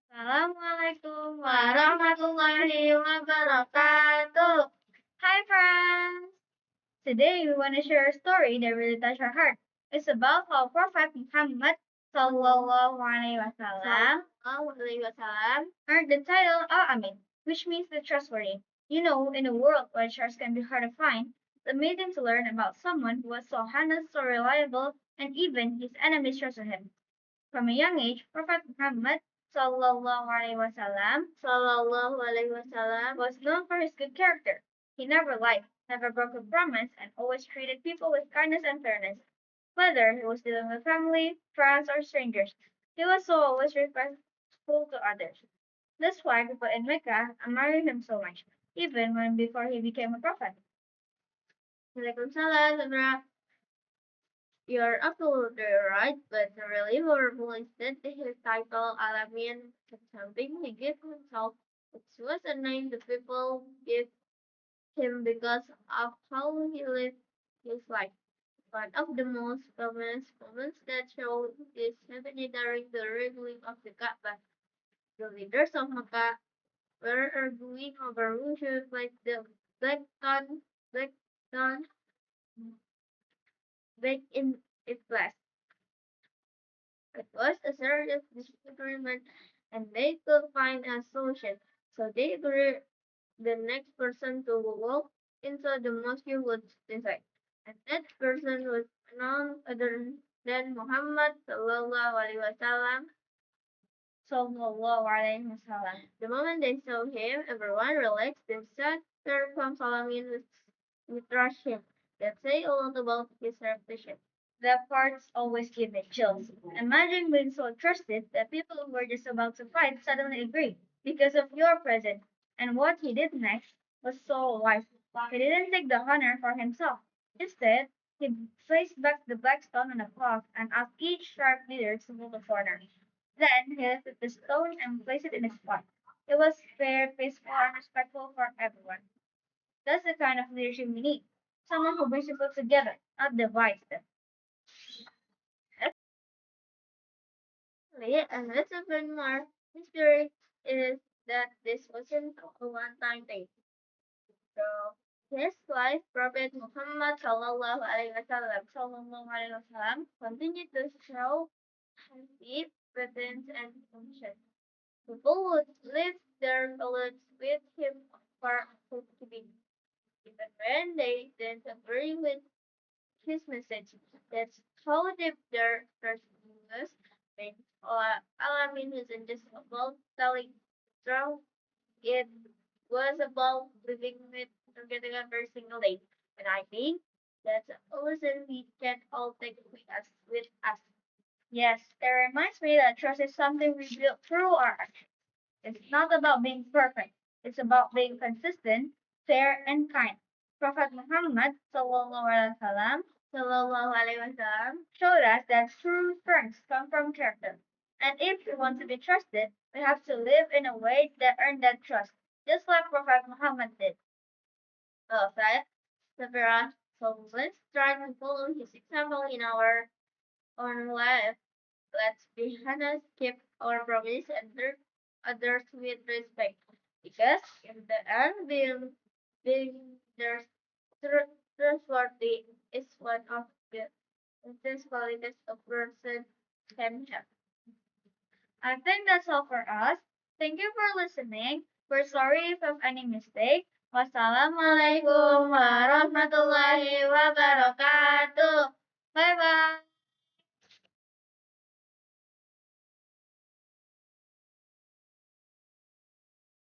Assalamualaikum warahmatullahi wabarakatuh. Hi friends! Today we want to share a story that really touched our heart. It's about how Prophet Muhammad sallallahu alaihi wasallam earned the title Al-Amin, which means the trustworthy. You know, in a world where trust can be hard to find, it's amazing to learn about someone who was so honest, so reliable, and even his enemies trusted him. From a young age, Prophet Muhammad sallallahu alaihi wasallam was known for his good character. He never lied, never broke a promise, and always treated people with kindness and fairness. Whether he was dealing with family, friends, or strangers, he was so always respectful to others. That's why people in Mecca admired him so much, even when before he became a prophet. Waalaikumsalam, Sabra. You're absolutely right, but the really horrible is that his title Alamin is something he gave himself. It was a name the people gave him because of how he lived his life. One of the most famous moments that show this happened during the rebuilding of the Kaaba. The leaders of Makkah were arguing over who should place the black stone back in its place. It was a serious disagreement and they could find a solution. So they agreed the next person to walk into the mosque would decide. And that person was none other than Muhammad sallallahu alaihi wasallam. Sallallahu alaihi wasallam. The moment they saw him, everyone relaxed themselves. There from Salamin with him. That say a lot about his reputation. That parts always give me chills. Imagine being so trusted that people who were just about to fight suddenly agree because of your presence. And what he did next was so wise. He didn't take the honor for himself. Instead, he placed back the black stone on a cloth and asked each tribe leader to move a corner. Then he lifted the stone and placed it in its spot. It was fair, peaceful, and respectful for everyone. That's the kind of leadership we need. Someone who brings people together, not divides them. Actually, and let's open more history is that this wasn't a one-time thing. So his life, Prophet Muhammad sallallahu alaihi wasallam continued to show deep presence and function. People would live their lives with him for keeping, even when they didn't agree with his message. That's how deep their trust was. When Alamin isn't just about telling truth, it was about living with together every single day. And I think that's a lesson we can all take with us. Yes, it reminds me that trust is something we build through our actions. It's not about being perfect. It's about being consistent, fair, and kind. Prophet Muhammad sallallahu alaihi wasallam showed us that true strengths come from character. And if we want to be trusted, we have to live in a way that earns that trust, just like Prophet Muhammad did. Well said, Sabira. So let's try to follow his example in our own life. Let's be honest, keep our promise, and treat others with respect. Because in the end, being their trustworthy is one of the best qualities a person can have. I think that's all for us. Thank you for listening. We're sorry if of any mistake. Wassalamualaikum warahmatullahi wabarakatuh. Bye bye.